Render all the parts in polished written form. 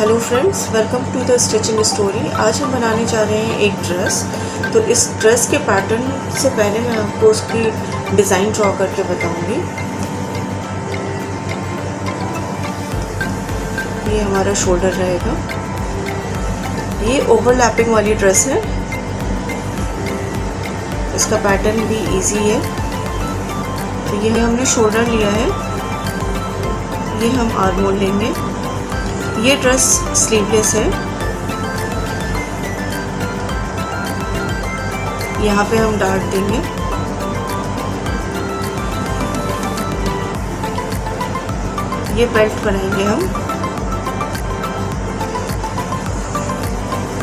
Hello friends, welcome to the stitching story. आज हम बनाने जा रहे हैं एक ड्रेस। तो इस ड्रेस के पैटर्न से पहले मैं आपको उसकी डिज़ाइन ड्रॉ करके बताऊंगी। ये हमारा शोल्डर रहेगा। ये ओवरलैपिंग वाली ड्रेस है। इसका पैटर्न भी इजी है। तो ये हमने शोल्डर लिया है। ये हम आर्म होल लेंगे। ये ड्रेस स्लीवलेस है। यहाँ पे हम डार्ट देंगे। ये बेल्ट बनाएंगे हम।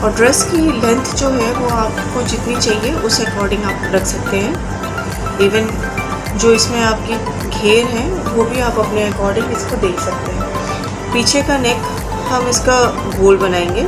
और ड्रेस की लेंथ जो है वो आपको जितनी चाहिए उस अकॉर्डिंग आप रख सकते हैं। इवन जो इसमें आपकी घेर है वो भी आप अपने अकॉर्डिंग इसको देख सकते हैं। पीछे का नेक हम इसका गोल बनाएंगे।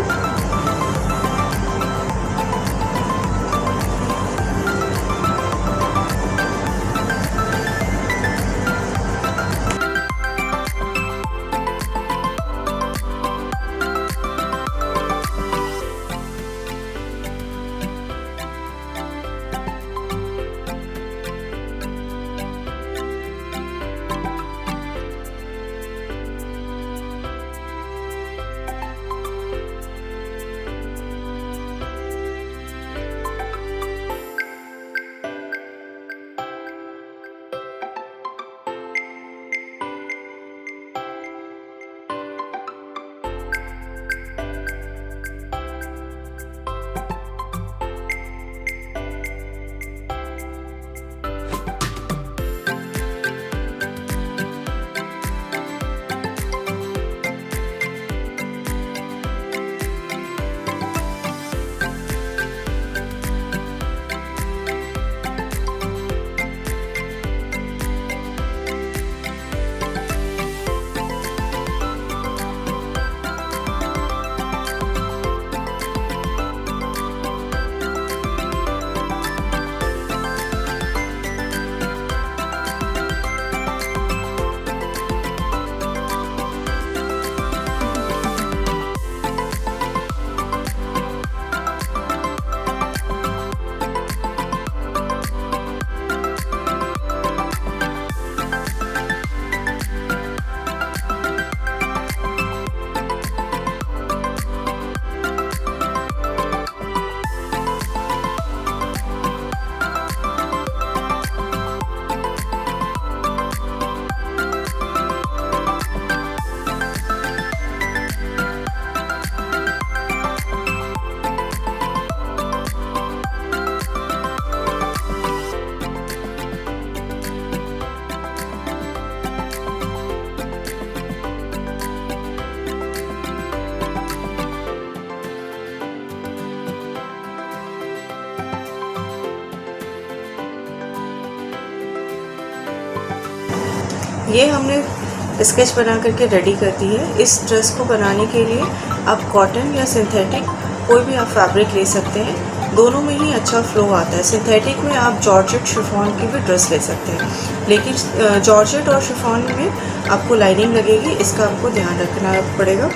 ये हमने स्केच बना करके रेडी कर दी है। इस ड्रेस को बनाने के लिए आप कॉटन या सिंथेटिक कोई भी आप फैब्रिक ले सकते हैं। दोनों में ही अच्छा फ्लो आता है। सिंथेटिक में आप जॉर्जेट शिफॉन की भी ड्रेस ले सकते हैं, लेकिन जॉर्जेट और शिफॉन में आपको लाइनिंग लगेगी, इसका आपको ध्यान रखना पड़ेगा।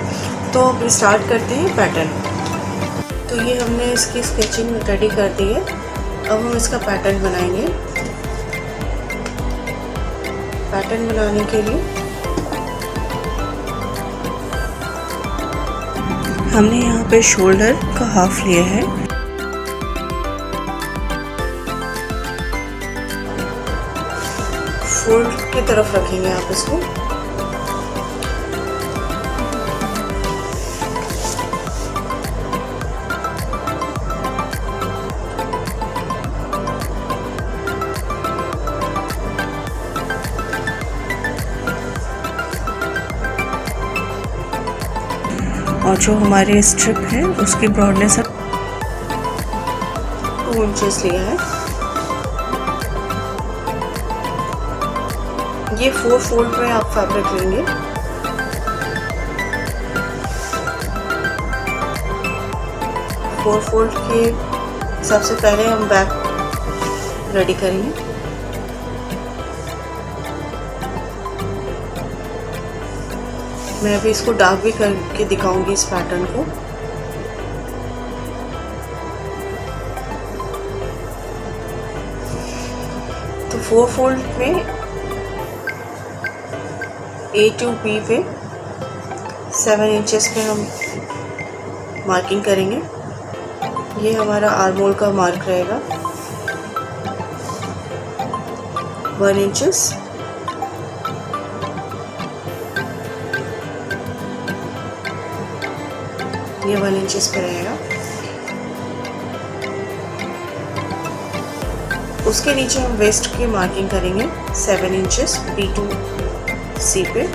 तो अब स्टार्ट करते हैं पैटर्न। तो ये हमने इसकी स्केचिंग रेडी कर दी है। अब हम इसका पैटर्न बनाएंगे। पैटर्न बनाने के लिए हमने यहाँ पे शोल्डर का हाफ लिया है। फोल्ड की तरफ रखेंगे आप इसको। और जो हमारे स्ट्रिप है उसकी ब्रॉडनेस 2 इंचेस लिया है। ये 4 फोल्ड में आप फैब्रिक लेंगे। फोर फोल्ड के सबसे पहले हम बैक रेडी करेंगे। मैं अभी इसको डार्क भी करके दिखाऊंगी इस पैटर्न को। तो 4 फोल्ड में A to B पे 7 इंचेस पे हम मार्किंग करेंगे। ये हमारा आर्म होल का मार्क रहेगा 1 इंचेस। ये 1 इंचेस पे रहेगा। उसके नीचे हम वेस्ट की मार्किंग करेंगे 7 इंचेस B to C पे।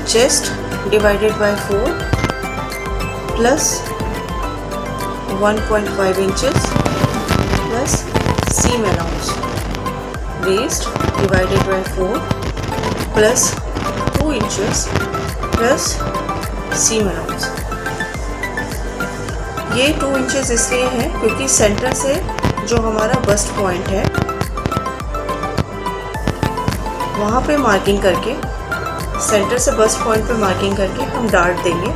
Chest divided by 4 plus 1.5 inches plus seam allowance. Waist divided by 4 plus 2 inches plus seam allowance. ये 2 इंचेस इसलिए है क्योंकि सेंटर से जो हमारा बस्ट पॉइंट है वहाँ पे मार्किंग करके, सेंटर से बस्ट पॉइंट पे मार्किंग करके हम डार्ट देंगे।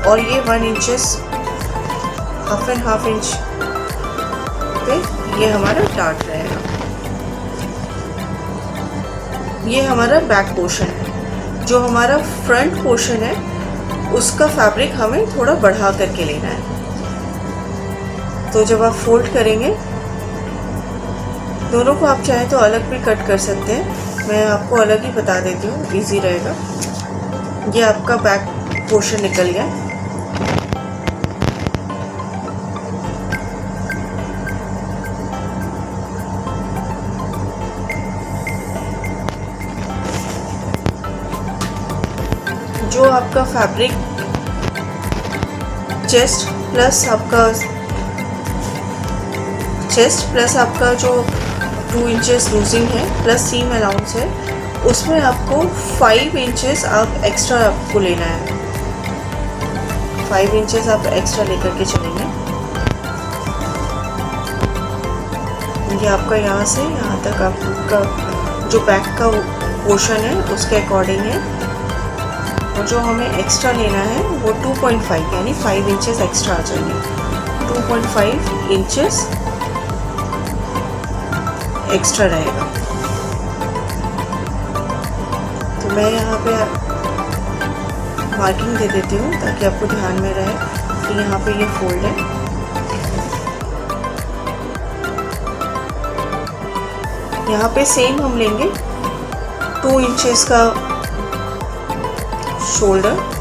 और ये 1 inches half and half inch पे ये हमारा डार्ट रहेगा। ये हमारा बैक पोर्शन है। जो हमारा फ्रंट पोर्शन है उसका फैब्रिक हमें थोड़ा बढ़ा करके लेना है। तो जब आप फोल्ड करेंगे, दोनों को आप चाहें तो अलग भी कट कर सकते हैं, मैं आपको अलग ही बता देती हूँ, इजी रहेगा। ये आपका बैक पोर्शन निकल गया। जो आपका फैब्रिक चेस्ट प्लस आपका जो 2 इंचेस लूजिंग है प्लस सीम अलाउंस है, उसमें आपको 5 इंचेस आप एक्स्ट्रा आपको लेना है। 5 इंचेस आप एक्स्ट्रा लेकर के चलेंगे। ये आपका यहाँ से यहाँ तक आपका जो बैक का पोर्शन है उसके अकॉर्डिंग है। और जो हमें एक्स्ट्रा लेना है वो 2.5 यानी 5 इंचेस एक्स्ट्रा आ जाएंगे। 2.5 इंचेस एक्स्ट्रा रहेगा। तो मैं यहाँ पे मार्किंग दे देती हूँ ताकि आपको ध्यान में रहे कि यहाँ पे ये फोल्ड है। यहाँ पे सेम हम लेंगे 2 इंचेस का शोल्डर।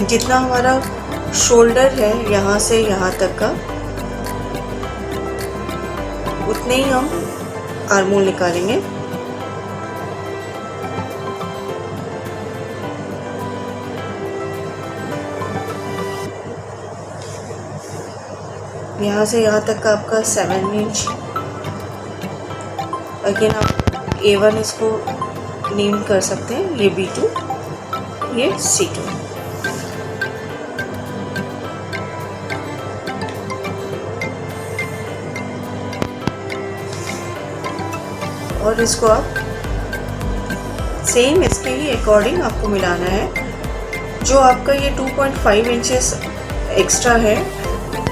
जितना हमारा शोल्डर है यहाँ से यहाँ तक का, उतने ही हम आर्म होल निकालेंगे। यहाँ से यहाँ तक का आपका 7 इंच। अगेन आप A1 इसको नेम कर सकते हैं, ये B2, ये C2। और इसको आप सेम इसके ही अकॉर्डिंग आपको मिलाना है। जो आपका ये 2.5 इंचेस एक्स्ट्रा है,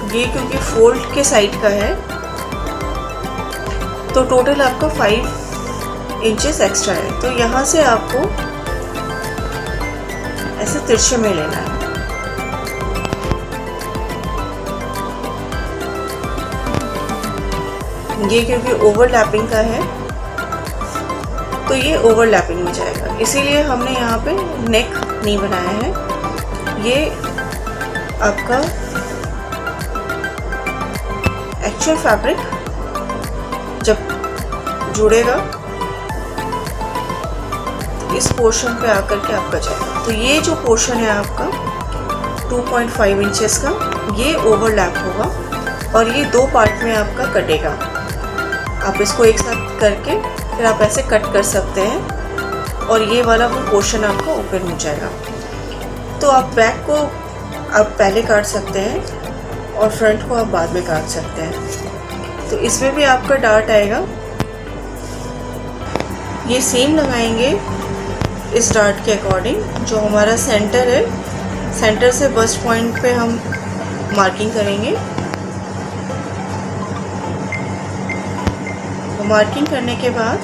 ये क्योंकि फोल्ड के साइड का है तो टोटल आपका 5 इंचेस एक्स्ट्रा है। तो यहाँ से आपको ऐसे तिरछे में लेना है। ये क्योंकि ओवरलैपिंग का है तो ये ओवरलैपिंग में जाएगा, इसीलिए हमने यहाँ पे नेक नहीं बनाया है। ये आपका एक्चुअल फैब्रिक जब जुड़ेगा इस पोर्शन पे आकर के आपका जाएगा। तो ये जो पोर्शन है आपका 2.5 इंचेस का, ये ओवरलैप होगा और ये दो पार्ट में आपका कटेगा। आप इसको एक साथ करके फिर आप ऐसे कट कर सकते हैं और ये वाला वो पोर्शन आपका ओपन हो जाएगा। तो आप बैक को आप पहले काट सकते हैं और फ्रंट को आप बाद में काट सकते हैं। तो इसमें भी आपका डार्ट आएगा। ये सेम लगाएंगे इस डार्ट के अकॉर्डिंग। जो हमारा सेंटर है, सेंटर से बस्ट पॉइंट पे हम मार्किंग करेंगे। तो मार्किंग करने के बाद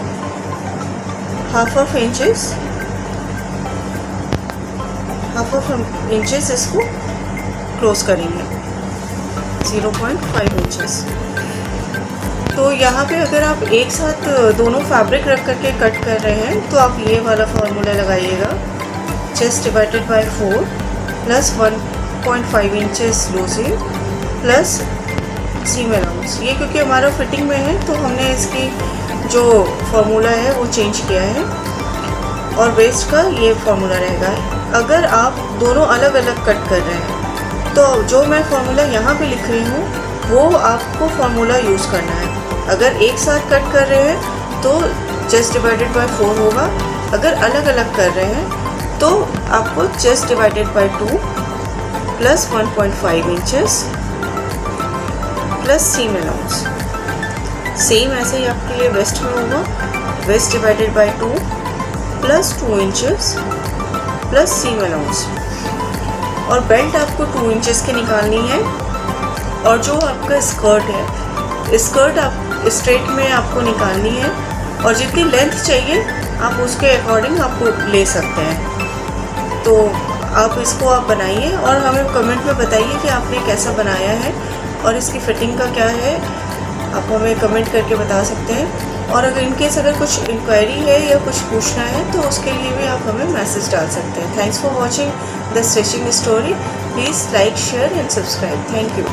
हाफ इंचेस इसको क्लोज करेंगे 0.5 इंचेस। तो यहाँ पे अगर आप एक साथ दोनों फैब्रिक रख करके कट कर रहे हैं तो आप ये वाला फार्मूला लगाइएगा, chest divided by 4 plus 1.5 inches loosing plus seam allowance. ये क्योंकि हमारा फिटिंग में है तो हमने इसकी जो फार्मूला है वो चेंज किया है और वेस्ट का ये फार्मूला रहेगा। अगर आप दोनों अलग अलग कट कर रहे हैं तो जो मैं फार्मूला यहाँ पे लिख रही हूँ वो आपको फार्मूला यूज़ करना है। अगर एक साथ कट कर रहे हैं तो चेस्ट डिवाइडेड बाय 4 होगा। अगर अलग अलग कर रहे हैं तो आपको chest divided by 2 plus 1.5 inches plus seam allowance. Same ऐसे ही आपके लिए वेस्ट में होगा, waist divided by 2 plus 2 inches plus seam allowance. और बेल्ट आपको 2 इंचेस की निकालनी है। और जो आपका स्कर्ट है, स्कर्ट आप स्ट्रेट में आपको निकालनी है और जितनी लेंथ चाहिए आप उसके अकॉर्डिंग आपको ले सकते हैं। तो आप इसको आप बनाइए और हमें कमेंट में बताइए कि आपने कैसा बनाया है और इसकी फिटिंग का क्या है, आप हमें कमेंट करके बता सकते हैं। और अगर इनकेस अगर कुछ इंक्वायरी है या कुछ पूछना है तो उसके लिए भी आप हमें मैसेज डाल सकते हैं। Thanks for watching the stitching story. Please like, share and subscribe. Thank you.